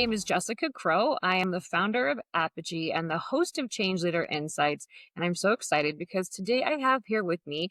name is Jessica Crow. I am the founder of Apogee and the host of Change Leader Insights. And I'm so excited because today I have here with me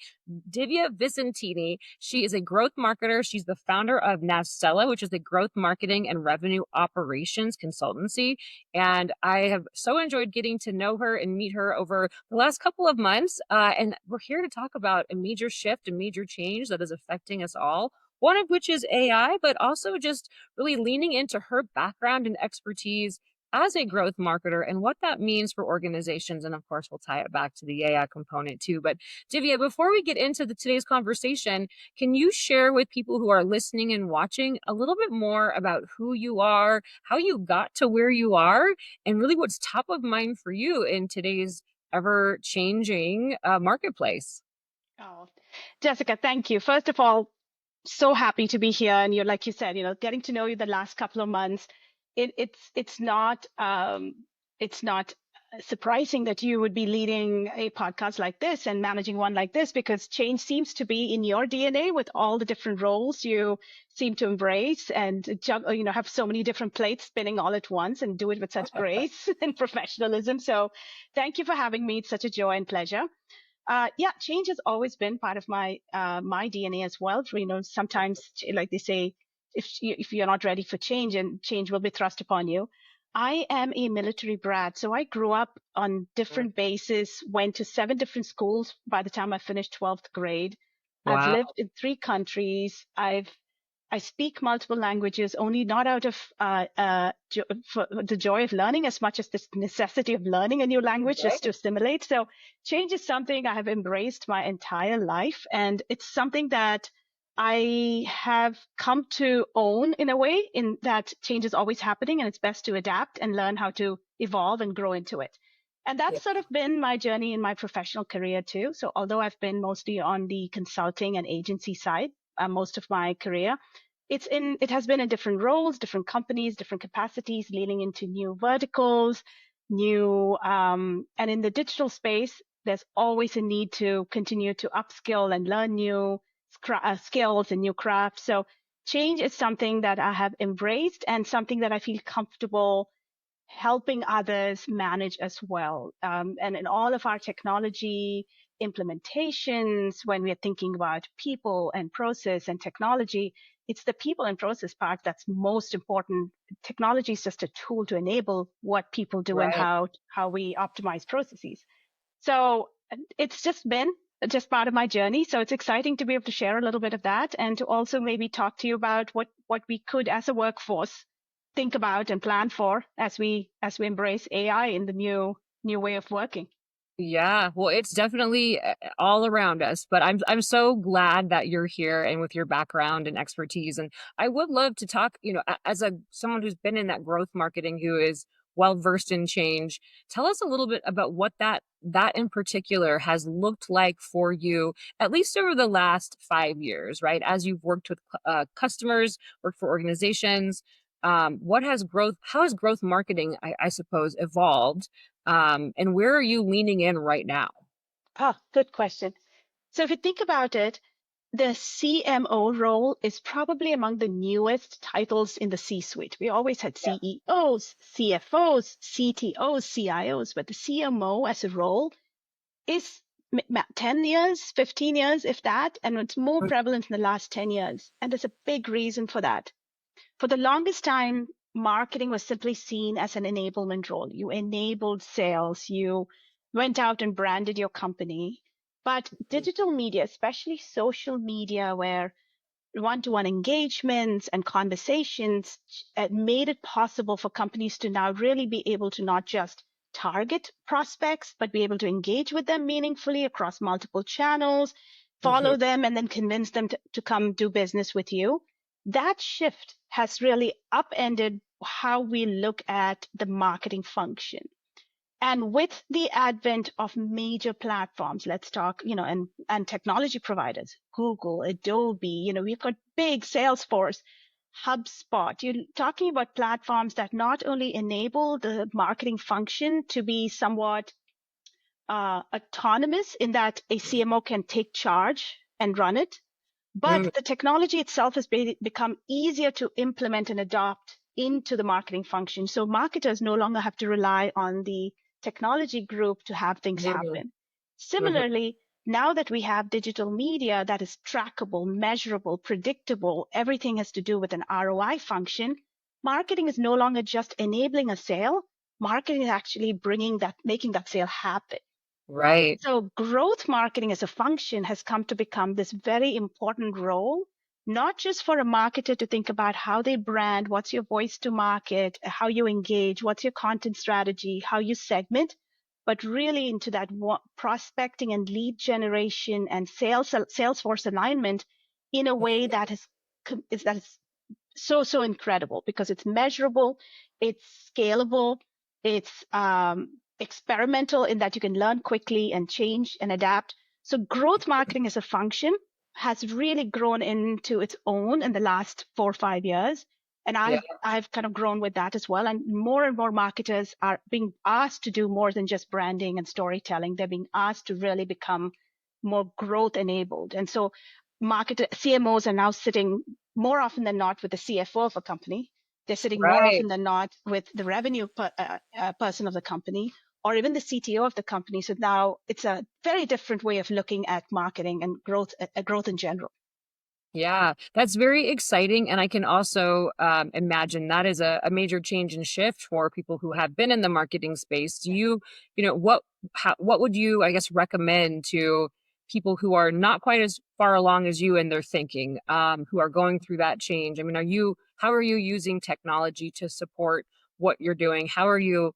Divya Visentini. She is a growth marketer. She's the founder of Navstella, which is the growth marketing and revenue operations consultancy. And I have so enjoyed getting to know her and meet her over the last couple of months. And we're here to talk about a major shift, a major change that is affecting us all. One of which is AI, but also just really leaning into her background and expertise as a growth marketer and what that means for organizations. And of course, we'll tie it back to the AI component too. But Divya, before we get into today's conversation, can you share with people who are listening and watching a little bit more about who you are, how you got to where you are, and really what's top of mind for you in today's ever changing marketplace? Oh, Jessica, thank you. First of all, so happy to be here. And you're like you said, getting to know you the last couple of months. It's not surprising that you would be leading a podcast like this and managing one like this because change seems to be in your DNA with all the different roles you seem to embrace and have so many different plates spinning all at once and do it with such grace and professionalism. So thank you for having me. It's such a joy and pleasure. Yeah, change has always been part of my DNA as well. Sometimes, like they say, if you're not ready for change, and change will be thrust upon you. I am a military brat, so I grew up on different bases. Went to 7 different schools by the time I finished 12th grade. I've Wow. lived in 3 countries. I speak multiple languages, only not out of for the joy of learning as much as the necessity of learning a new language just to assimilate. So change is something I have embraced my entire life. And it's something that I have come to own in a way, in that change is always happening and it's best to adapt and learn how to evolve and grow into it. And that's sort of been my journey in my professional career too. So although I've been mostly on the consulting and agency side, most of my career, it has been in different roles, different companies, different capacities, leaning into new verticals, and in the digital space, there's always a need to continue to upskill and learn new skills and new crafts. So change is something that I have embraced and something that I feel comfortable helping others manage as well. And in all of our technology implementations, when we're thinking about people and process and technology, it's the people and process part that's most important. Technology is just a tool to enable what people do and Right. how we optimize processes. So it's just part of my journey. So it's exciting to be able to share a little bit of that and to also maybe talk to you about what we could as a workforce think about and plan for as we embrace AI in the new way of working. Yeah, well, it's definitely all around us, but I'm so glad that you're here and with your background and expertise. And I would love to talk, as a someone who's been in that growth marketing, who is well versed in change. Tell us a little bit about what that in particular has looked like for you, at least over the last 5 years, right? As you've worked with customers, worked for organizations. How has growth marketing, I suppose, evolved? And where are you leaning in right now? Good question. So if you think about it, the CMO role is probably among the newest titles in the C-suite. We always had CEOs, CFOs, CTOs, CIOs, but the CMO as a role is 10 years, 15 years, if that, and it's more prevalent in the last 10 years. And there's a big reason for that. For the longest time, marketing was simply seen as an enablement role. You enabled sales, you went out and branded your company. But digital media, especially social media, where one-to-one engagements and conversations made it possible for companies to now really be able to not just target prospects, but be able to engage with them meaningfully across multiple channels, Mhm. follow them, and then convince them to come do business with you. That shift has really upended how we look at the marketing function. And with the advent of major platforms, let's talk, and technology providers, Google, Adobe, we've got big Salesforce, HubSpot. You're talking about platforms that not only enable the marketing function to be somewhat autonomous in that a CMO can take charge and run it, but Mm. the technology itself has become easier to implement and adopt into the marketing function. So marketers no longer have to rely on the technology group to have things Mhm, happen. mhm. Similarly, now that we have digital media that is trackable, measurable, predictable, everything has to do with an ROI function. Marketing is no longer just enabling a sale. Marketing is actually making that sale happen. Right. So growth marketing as a function has come to become this very important role, not just for a marketer to think about how they brand, what's your voice to market, how you engage, what's your content strategy, how you segment, but really into that prospecting and lead generation and sales force alignment in a way that is so incredible because it's measurable, it's scalable, it's experimental in that you can learn quickly and change and adapt. So growth marketing as a function has really grown into its own in the last 4 or 5 years. And Yeah. I've kind of grown with that as well. And more marketers are being asked to do more than just branding and storytelling. They're being asked to really become more growth enabled. And so CMOs are now sitting more often than not with the CFO of a company. They're sitting more Right. often than not with the revenue person of the company or even the CTO of the company. So now it's a very different way of looking at marketing and growth in general. Yeah, that's very exciting, and I can also, imagine that is a major change and shift for people who have been in the marketing space. Do what would you, I guess, recommend to people who are not quite as far along as you in their thinking, who are going through that change? I mean, how are you using technology to support what you're doing? How are you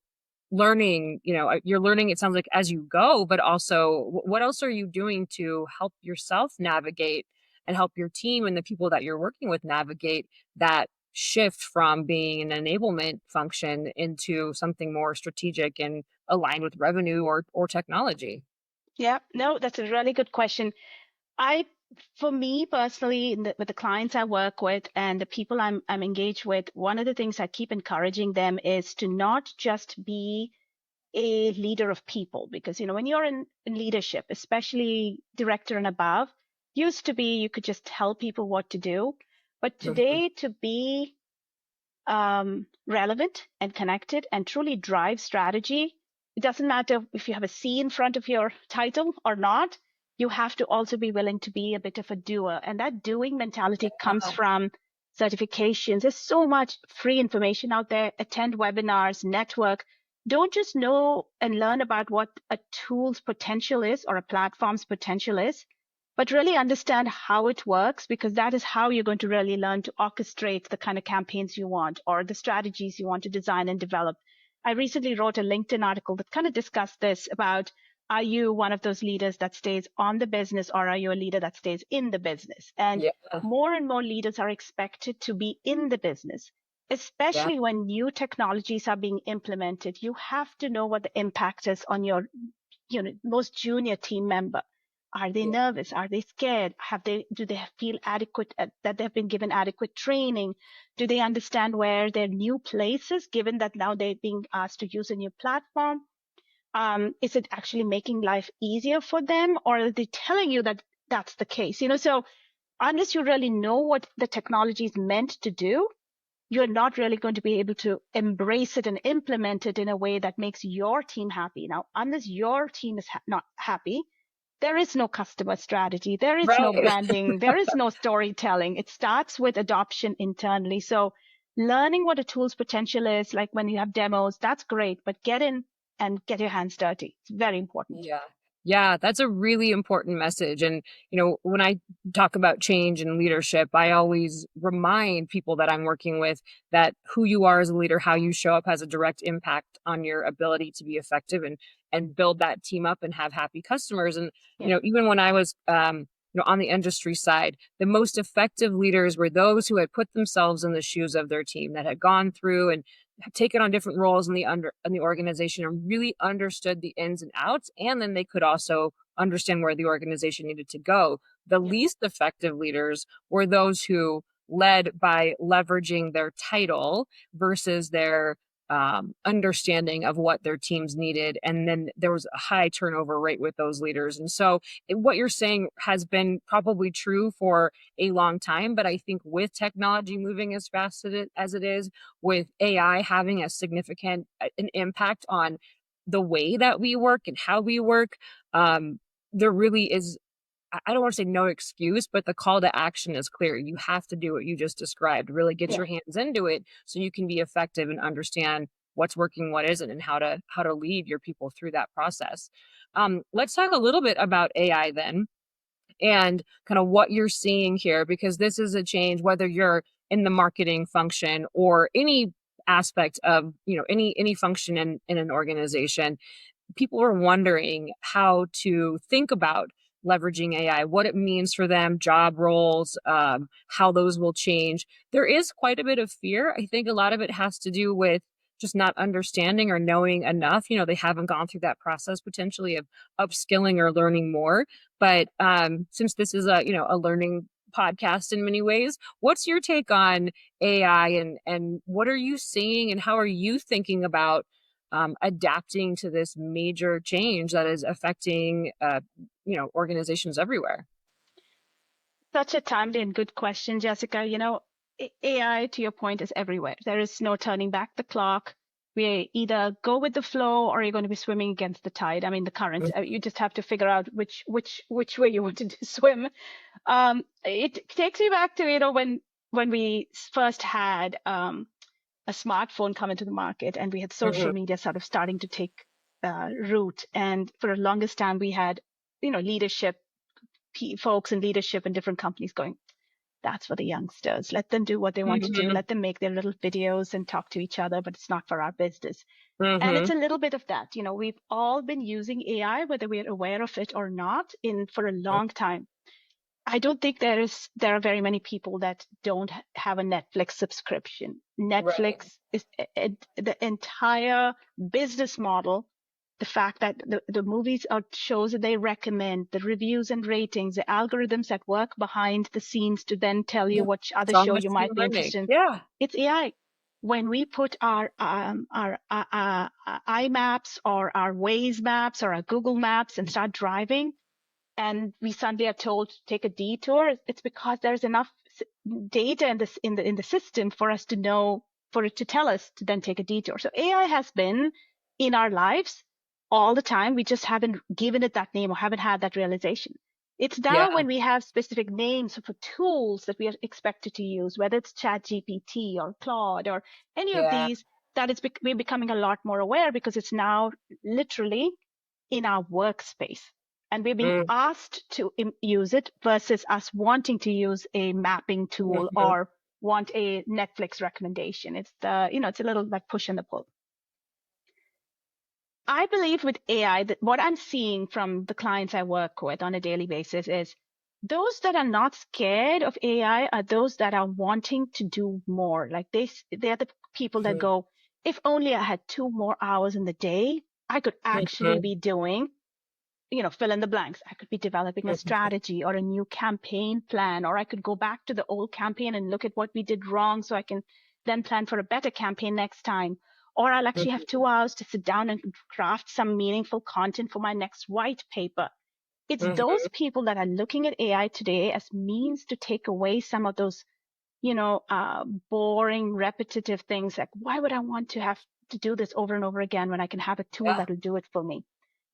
learning, you're learning, it sounds like, as you go, but also what else are you doing to help yourself navigate and help your team and the people that you're working with navigate that shift from being an enablement function into something more strategic and aligned with revenue or technology? Yeah, no, that's a really good question. I, for me personally, with the clients I work with and the people I'm engaged with, one of the things I keep encouraging them is to not just be a leader of people, because when you're in leadership, especially director and above, used to be you could just tell people what to do, but Mhm. today to be relevant and connected and truly drive strategy. It doesn't matter if you have a C in front of your title or not. You have to also be willing to be a bit of a doer. And that doing mentality comes Ah, from certifications. There's so much free information out there. Attend webinars, network. Don't just know and learn about what a tool's potential is or a platform's potential is, but really understand how it works, because that is how you're going to really learn to orchestrate the kind of campaigns you want or the strategies you want to design and develop. I recently wrote a LinkedIn article that kind of discussed this about, are you one of those leaders that stays on the business or are you a leader that stays in the business? And yeah, more and more leaders are expected to be in the business, yeah, especially when new technologies are being implemented. You have to know what the impact is on your most junior team member. Are they yeah, nervous? Are they scared? Do they feel adequate, that they've been given adequate training? Do they understand where their new place is, given that now they're being asked to use a new platform? Is it actually making life easier for them, or are they telling you that that's the case? So unless you really know what the technology is meant to do, you're not really going to be able to embrace it and implement it in a way that makes your team happy. Now, unless your team is not happy, there is no customer strategy, there is no right. branding, there is no storytelling. It starts with adoption internally. So learning what a tool's potential is, like when you have demos, that's great, but get in and get your hands dirty. It's very important. Yeah. Yeah, that's a really important message. And, when I talk about change and leadership, I always remind people that I'm working with that who you are as a leader, how you show up has a direct impact on your ability to be effective and build that team up and have happy customers. And, Yeah. even when I was on the industry side, the most effective leaders were those who had put themselves in the shoes of their team, that had gone through and have taken on different roles in the organization and really understood the ins and outs, and then they could also understand where the organization needed to go. The Yeah. least effective leaders were those who led by leveraging their title versus their understanding of what their teams needed. And then there was a high turnover rate with those leaders. And so what you're saying has been probably true for a long time. But I think with technology moving as fast as it is, with AI having a significant an impact on the way that we work and how we work, there really is, I don't want to say no excuse, but the call to action is clear. You have to do what you just described. Really get Yeah. your hands into it so you can be effective and understand what's working, what isn't, and how to lead your people through that process. Let's talk a little bit about AI then, and kind of what you're seeing here, because this is a change whether you're in the marketing function or any aspect of any function in an organization. People are wondering how to think about leveraging AI, what it means for them, job roles, how those will change. There is quite a bit of fear. I think a lot of it has to do with just not understanding or knowing enough. They haven't gone through that process potentially of upskilling or learning more. But since this is a learning podcast in many ways, what's your take on AI, and what are you seeing and how are you thinking about adapting to this major change that is affecting organizations everywhere? Such a timely and good question, Jessica. AI, to your point, is everywhere. There is no turning back the clock. We either go with the flow or you're going to be swimming against the tide. I mean, the current. You just have to figure out which way you want to swim. It takes me back to when we first had a smartphone come into the market and we had social Mhm. media sort of starting to take root. And for the longest time, we had leadership folks in leadership in different companies going, that's for the youngsters. Let them do what they want to do. Mhm. Let them make their little videos and talk to each other, but it's not for our business. And it's Mhm. a little bit of that. We've all been using AI, whether we're aware of it or not, for a long time. I don't think there are very many people that don't have a Netflix subscription. Right. Netflix is the entire business model. The fact that the movies or shows that they recommend, the reviews and ratings, the algorithms that work behind the scenes to then tell you Yeah. which It's other all show you machine might be learning. interested in, Yeah. it's AI. When we put our iMaps or our Waze maps or our Google Maps and start driving, and we suddenly are told to take a detour, it's because there's enough data in the system for us to know, for it to tell us to then take a detour. So AI has been in our lives all the time. We just haven't given it that name or haven't had that realization. It's now Yeah. when we have specific names for tools that we are expected to use, whether it's ChatGPT or Claude or any of Yeah. these, that we're becoming a lot more aware because it's now literally in our workspace. And we're being Mm. asked to use it versus us wanting to use a mapping tool Mhm. or want a Netflix recommendation. It's a little like push and the pull. I believe with AI that what I'm seeing from the clients I work with on a daily basis is those that are not scared of AI are those that are wanting to do more. Like they're the people that Mhm. go, if only I had 2 more hours in the day, I could actually Mhm. be doing fill in the blanks. I could be developing a Mhm. strategy or a new campaign plan, or I could go back to the old campaign and look at what we did wrong so I can then plan for a better campaign next time. Or I'll actually have Mhm. 2 hours to sit down and craft some meaningful content for my next white paper. It's those Mhm. people that are looking at AI today as means to take away some of those, boring, repetitive things like, why would I want to have to do this over and over again when I can have a tool Yeah. that will do it for me?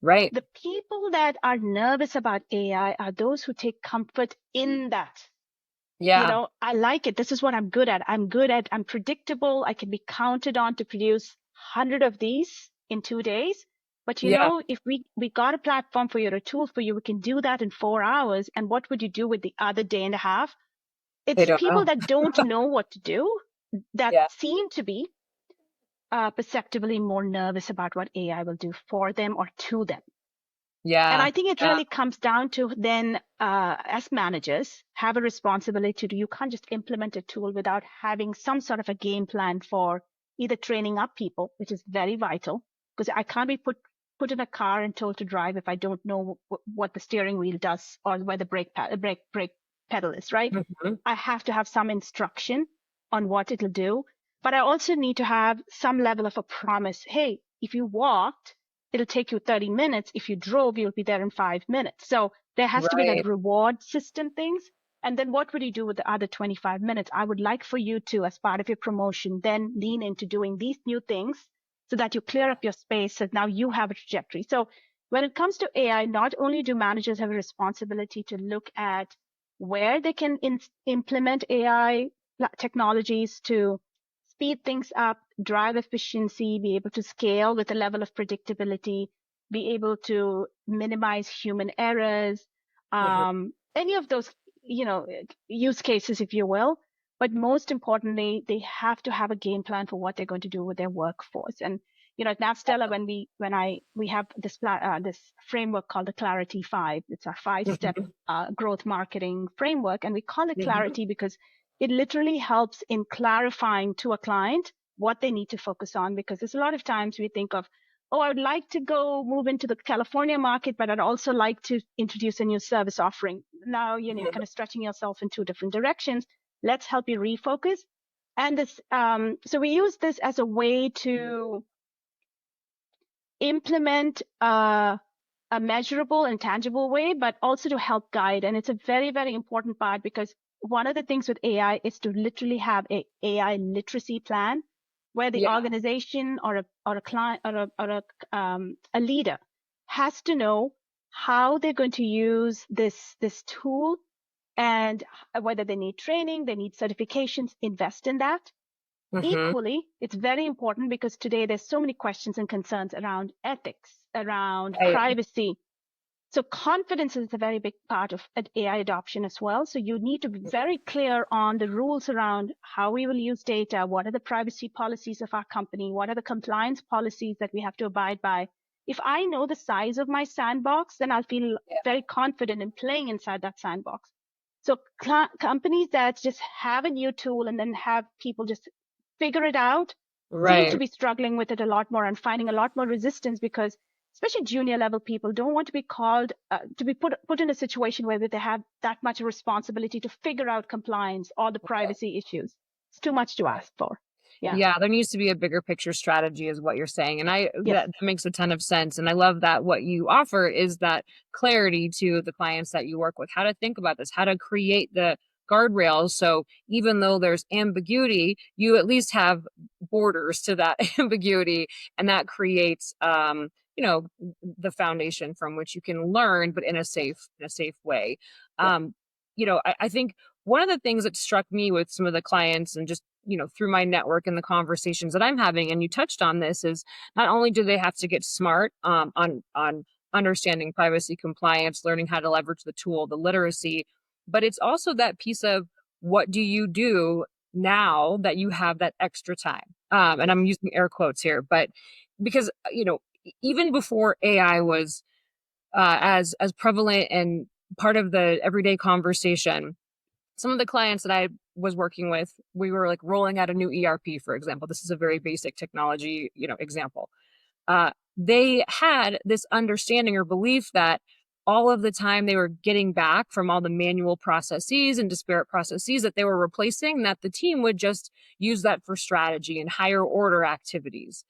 Right. The people that are nervous about AI are those who take comfort in that. Yeah. I like it. This is what I'm good at. I'm predictable. I can be counted on to produce 100 of these in 2 days. But Yeah. if we got a platform for you, or a tool for you, we can do that in 4 hours. And what would you do with the other day and a half? They It's don't people know. that don't know what to do that Yeah. seem to be perceptibly more nervous about what AI will do for them or to them. And Yeah. I think it Yeah. really comes down to then, as managers, have a responsibility to, you can't just implement a tool without having some sort of a game plan for either training up people, which is very vital, because I can't be put in a car and told to drive if I don't know what the steering wheel does or where the brake pedal is, right? Mhm. I have to have some instruction on what it'll do. But I also need to have some level of a promise. Hey, if you walked, it'll take you 30 minutes. If you drove, you'll be there in 5 minutes. So there has to be that Right. reward system things. And then what would you do with the other 25 minutes? I would like for you to, as part of your promotion, then lean into doing these new things so that you clear up your space. So now you have a trajectory. So when it comes to AI, not only do managers have a responsibility to look at where they can implement AI technologies to speed things up, drive efficiency, be able to scale with a level of predictability, be able to minimize human errors, Mhm. any of those, use cases, if you will. But most importantly, they have to have a game plan for what they're going to do with their workforce. And at Navstella, we have this framework called the Clarity Five. It's our 5-step Mhm. growth marketing framework, and we call it Mhm. Clarity because it literally helps in clarifying to a client what they need to focus on. Because there's a lot of times we think of, oh, I would like to go move into the California market, but I'd also like to introduce a new service offering. Now, you're kind of stretching yourself in two different directions. Let's help you refocus. And so we use this as a way to implement a measurable and tangible way, but also to help guide. And it's a very, very important part because one of the things with AI is to literally have a AI literacy plan where the Yeah. organization or a client or a leader has to know how they're going to use this tool and whether they need training, they need certifications, invest in that. Mhm. Equally, it's very important because today there's so many questions and concerns around ethics, around Right. privacy. So confidence is a very big part of AI adoption as well. So you need to be very clear on the rules around how we will use data. What are the privacy policies of our company? What are the compliance policies that we have to abide by? If I know the size of my sandbox, then I'll feel Yeah. very confident in playing inside that sandbox. So companies that just have a new tool and then have people just figure it out seem to Right. be struggling with it a lot more and finding a lot more resistance because especially junior level people don't want to be called to be put in a situation where they have that much responsibility to figure out compliance or the privacy issues. It's too much to Right. ask for. Yeah. Yeah, there needs to be a bigger picture strategy is what you're saying, and I Yes. that makes a ton of sense, and I love that what you offer is that clarity to the clients that you work with, how to think about this, how to create the guardrails, so even though there's ambiguity, you at least have borders to that ambiguity, and that creates, the foundation from which you can learn, but in a safe way. Yeah. Um, I think one of the things that struck me with some of the clients and just through my network and the conversations that I'm having, and you touched on this, is not only do they have to get smart on understanding privacy compliance, learning how to leverage the tool, the literacy, but it's also that piece of what do you do now that you have that extra time? And Yes. I'm using air quotes here, but because even before AI was as prevalent and part of the everyday conversation, some of the clients that I was working with, we were like rolling out a new ERP, for example. This is a very basic technology, example. They had this understanding or belief that all of the time they were getting back from all the manual processes and disparate processes that they were replacing, that the team would just use that for strategy and higher order activities.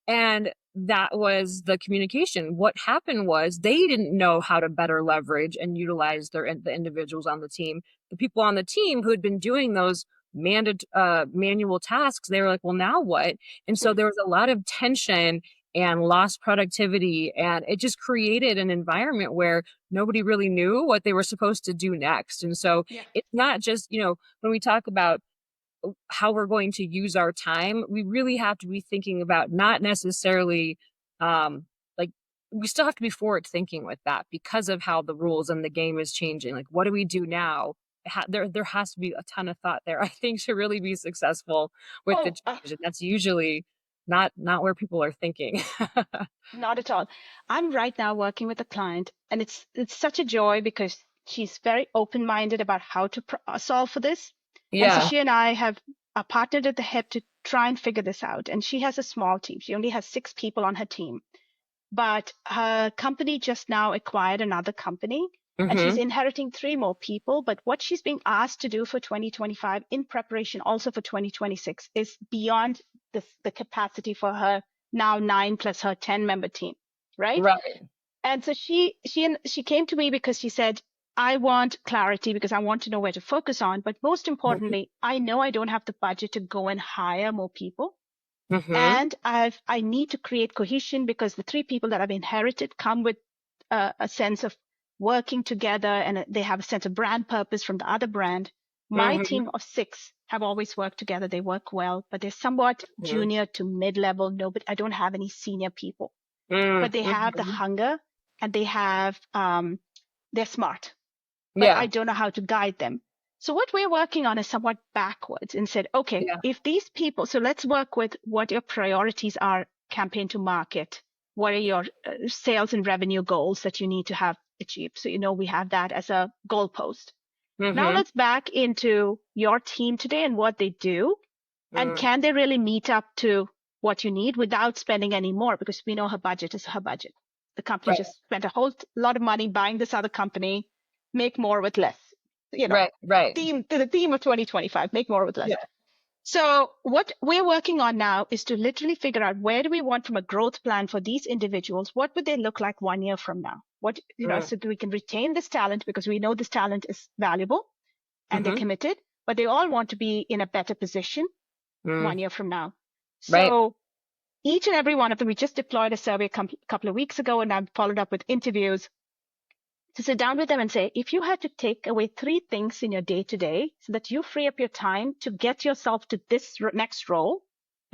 And that was the communication. What happened was they didn't know how to better leverage and utilize the individuals on the team. The people on the team who had been doing those manual tasks, they were like, well, now what? And so there was a lot of tension and lost productivity. And it just created an environment where nobody really knew what they were supposed to do next. And so Yeah. it's not just, when we talk about how we're going to use our time, we really have to be thinking about not necessarily like we still have to be forward thinking with that because of how the rules and the game is changing. Like, what do we do now? There has to be a ton of thought there, I think, to really be successful with the Oh, change. And that's usually not where people are thinking. not at all. I'm right now working with a client, and it's such a joy because she's very open-minded about how to solve for this. And so Yeah. she and I have partnered at the hip to try and figure this out. And she has a small team. She only has 6 people on her team, but her company just now acquired another company. And she's Mm-hmm. inheriting 3 more people. But what she's being asked to do for 2025 in preparation also for 2026 is beyond the capacity for her now 9 plus her 10-member team, right? Right. And so she came to me because she said, I want clarity because I want to know where to focus on. But most Mm-hmm. importantly, I know I don't have the budget to go and hire more people. Mm-hmm. And I need to create cohesion because the 3 people that I've inherited come with a sense of working together, and they have a sense of brand purpose from the other brand. My Mm-hmm. team of 6 have always worked together. They work well, but they're somewhat Mm-hmm. junior to mid-level. Nobody, I don't have any senior people, but they have the Mm-hmm. hunger, and they're smart, but I Yeah. don't know how to guide them. So what we're working on is somewhat backwards and said, okay, Yeah. if these people, so let's work with what your priorities are, campaign to market. What are your sales and revenue goals that you need to have achieved? So, we have that as a goalpost. Now Mm-hmm. let's back into your team today and what they do. And Mm. can they really meet up to what you need without spending any more? Because we know her budget is her budget. The company Right. just spent a whole lot of money buying this other company, make more with less. Right. Right. The theme of 2025, make more with less. Yeah. So what we're working on now is to literally figure out where do we want from a growth plan for these individuals? What would they look like 1 year from now? Mm. So that we can retain this talent because we know this talent is valuable and they're Mm-hmm. committed, but they all want to be in a better position Mm. 1 year from now. Right. So each and every one of them, we just deployed a survey a couple of weeks ago, and I've followed up with interviews to sit down with them and say, if you had to take away 3 things in your day to day so that you free up your time to get yourself to this next role,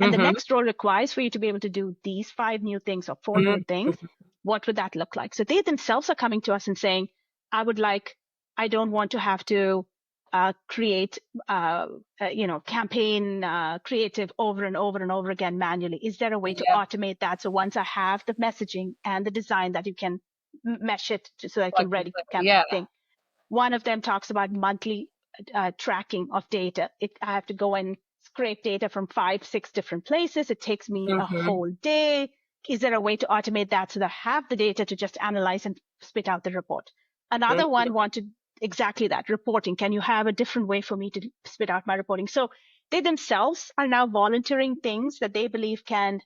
and the Mm-hmm. next role requires for you to be able to do these 5 new things or 4 new things, Mm-hmm. what would that look like? So they themselves are coming to us and saying, I don't want to have to create, campaign creative over and over and over again manually. Is there a way to Yeah. automate that? So once I have the messaging and the design that you can mesh it so I Plug can and ready play. Yeah. campaign. One of them talks about monthly tracking of data. I have to go and scrape data from 5, 6 different places. It takes me a Mm-hmm. whole day. Is there a way to automate that so that I have the data to just analyze and spit out the report? Another Mm-hmm. one wanted exactly that, reporting. Can you have a different way for me to spit out my reporting? So they themselves are now volunteering things that they believe can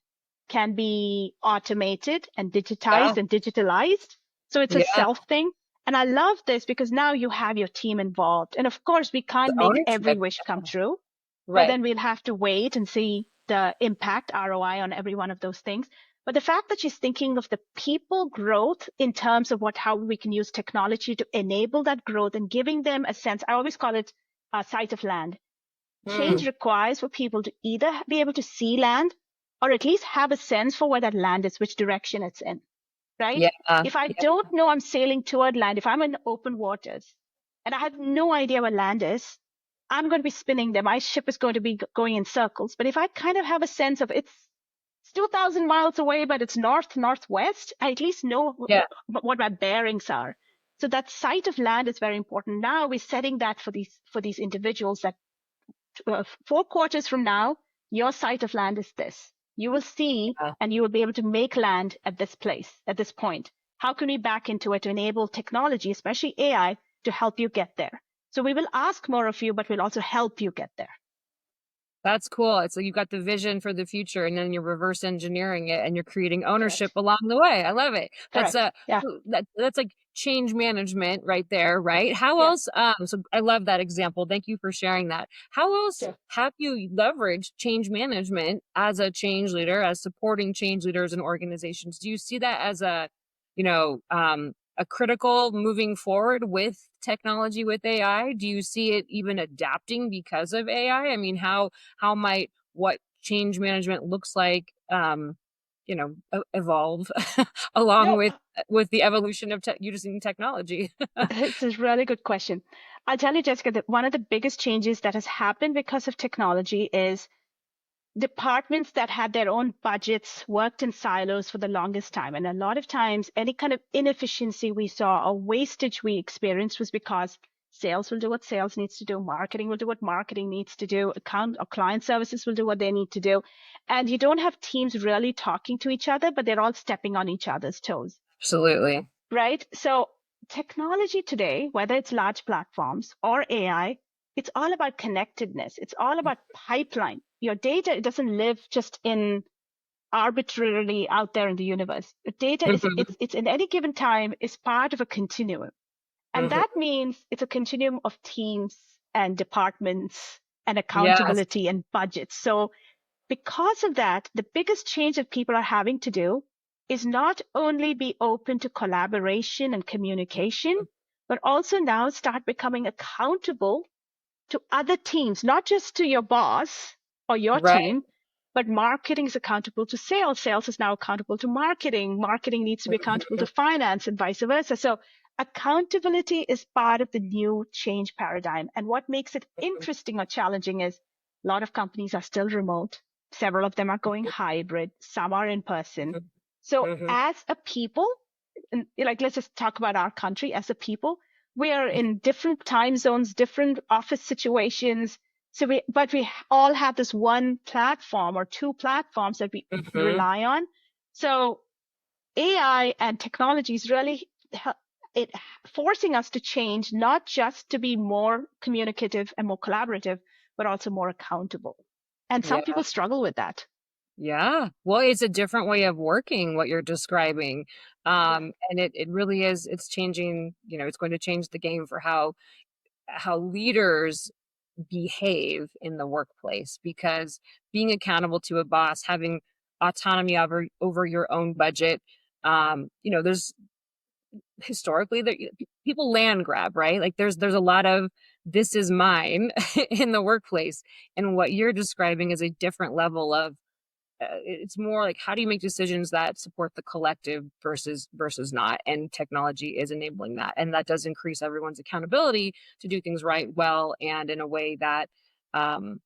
be automated and Yeah. digitized and digitalized. So it's a Yeah. self thing. And I love this because now you have your team involved. And of course, we The can't make every ownership. wish come true, but Right. then we'll have to wait and see the impact ROI on every one of those things. But the fact that she's thinking of the people growth in terms of how we can use technology to enable that growth and giving them a sense, I always call it a sight of land. Change Mm. requires for people to either be able to see land or at least have a sense for where that land is, which direction it's in, right? Yeah. If I Yeah. don't know I'm sailing toward land, if I'm in open waters and I have no idea where land is, I'm going to be spinning there. My ship is going to be going in circles. But if I kind of have a sense of it's 2,000 miles away, but it's northwest, I at least know Yeah. what my bearings are. So that sight of land is very important. Now we're setting that for these individuals that 4 quarters from now, your sight of land is this. You will see Yeah. and you will be able to make land at this place, at this point. How can we back into it to enable technology, especially AI, to help you get there? So we will ask more of you, but we'll also help you get there. That's cool. It's like you've got the vision for the future and then you're reverse engineering it and you're creating ownership Correct. along the way. I love it. That's Correct. Yeah. that's like change management right there, right? How Yeah. else so I love that example. Thank you for sharing that. How else Sure. have you leveraged change management as a change leader, as supporting change leaders in organizations? Do you see that as a critical moving forward with technology with AI? Do you see it even adapting because of AI? I mean, how might what change management looks like evolve along No, with the evolution of using technology? it's a really good question. I'll tell you, Jessica, that one of the biggest changes that has happened because of technology is departments that had their own budgets worked in silos for the longest time. And a lot of times, any kind of inefficiency we saw or wastage we experienced was because sales will do what sales needs to do, marketing will do what marketing needs to do, account or client services will do what they need to do. And you don't have teams really talking to each other, but they're all stepping on each other's toes, Absolutely. right? So technology today, whether it's large platforms or AI, it's all about connectedness. It's all about pipeline. Your data, it doesn't live just in arbitrarily out there in the universe. The data is Mhm, it's in any given time is part of a continuum. And mhm. that means it's a continuum of teams and departments and Yes. accountability and budgets. So because of that, the biggest change that people are having to do is not only be open to collaboration and communication, but also now start becoming accountable to other teams, not just to your boss or your Right. team, but marketing is accountable to sales. Sales is now accountable to marketing. Marketing needs to be accountable to Mhm, finance and vice versa. So accountability is part of the new change paradigm. And what makes it mhm, interesting or challenging is a lot of companies are still remote. Several of them are going hybrid. Some are in person. mhm, So mhm, as a people, and like let's just talk about our country as a people, we are in different time zones, different office situations. So but we all have this one platform or two platforms that we mhm. rely on. So AI and technology is really it forcing us to change, not just to be more communicative and more collaborative, but also more accountable. And some Yeah. people struggle with that. Yeah. Well, it's a different way of working what you're describing. Yeah. And it really is, it's changing, it's going to change the game for how leaders behave in the workplace because being accountable to a boss, having autonomy over your own budget, there's historically that people land grab, right? Like there's a lot of this is mine in the workplace, and what you're describing is a different level of it's more like how do you make decisions that support the collective versus not, and technology is enabling that, and that does increase everyone's accountability to do things right, well, and in a way that um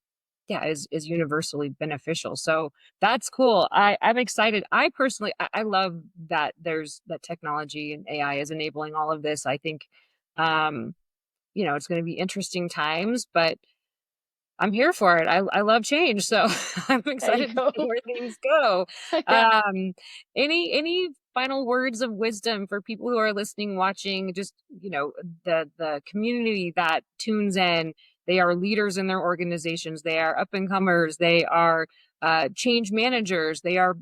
yeah is universally beneficial. So that's cool. I'm excited. I personally I love that there's that technology and AI is enabling all of this. I think um it's going to be interesting times, but I'm here for it. I love change, so I'm There you excited to go. see where things go. Yeah. Um, any final words of wisdom for people who are listening, watching, just, the community that tunes in? They are leaders in their organizations. They are up and comers. They are change managers. They are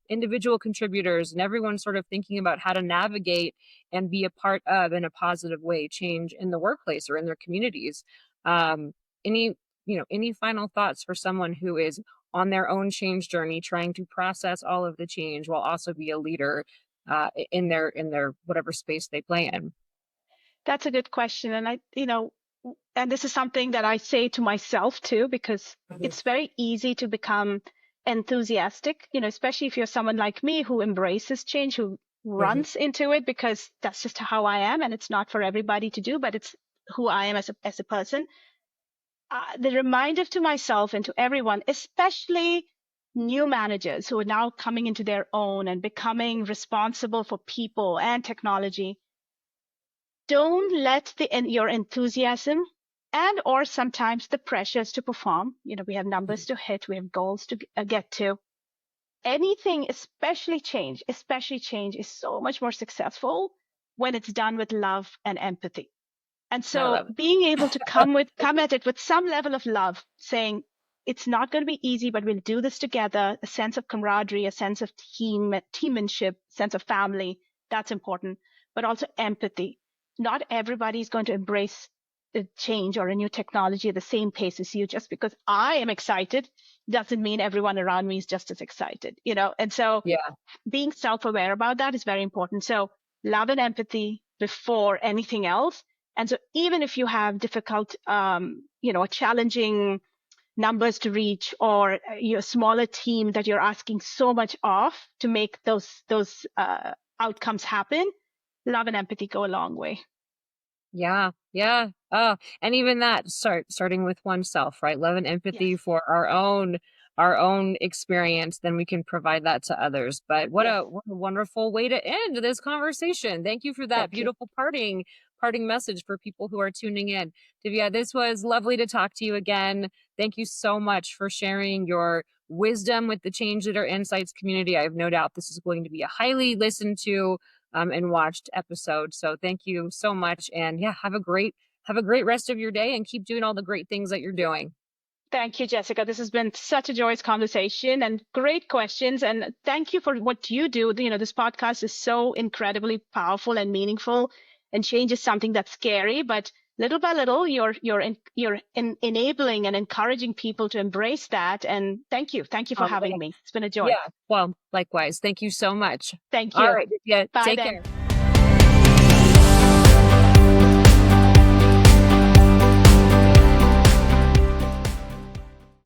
individual contributors, and everyone's sort of thinking about how to navigate and be a part of, in a positive way, change in the workplace or in their communities. Um, any any final thoughts for someone who is on their own change journey, trying to process all of the change while also be a leader in their whatever space they play in? That's a good question. And and this is something that I say to myself too, because Mhm, it's very easy to become enthusiastic, especially if you're someone like me who embraces change, who mhm, runs into it because that's just how I am. And it's not for everybody to do, but it's who I am as a person. The reminder to myself and to everyone, especially new managers who are now coming into their own and becoming responsible for people and technology, don't let your enthusiasm and or sometimes the pressures to perform, we have numbers to hit, we have goals to get to, anything, especially change is so much more successful when it's done with love and empathy. And I so love it. being able to come at it with some level of love, saying it's not going to be easy, but we'll do this together, a sense of camaraderie, a sense of teammanship, sense of family, that's important, but also empathy. Not everybody is going to embrace the change or a new technology at the same pace as you. Just because I am excited doesn't mean everyone around me is just as excited. And so Yeah, being self-aware about that is very important. So love and empathy before anything else. And so even if you have difficult, challenging numbers to reach, or your smaller team that you're asking so much of to make those outcomes happen, love and empathy go a long way. yeah, yeah. Oh, and even that starting with oneself, right? Love and empathy Yes. for our own experience, then we can provide that to others. But what Yes. a what a wonderful way to end this conversation. Thank you for that Thank you. beautiful parting message for people who are tuning in. Divya, this was lovely to talk to you again. Thank you so much for sharing your wisdom with the Change Leader Insights community. I have no doubt this is going to be a highly listened to and watched episodes. So thank you so much. And yeah, have a great rest of your day and keep doing all the great things that you're doing. Thank you, Jessica. This has been such a joyous conversation and great questions. And thank you for what you do. This podcast is so incredibly powerful and meaningful, and change is something that's scary, but little by little, you're enabling and encouraging people to embrace that. And thank you for having Yeah. me. It's been a joy. Yeah. Well, likewise. Thank you so much. Thank All you. right. Yeah. Bye Take then. care.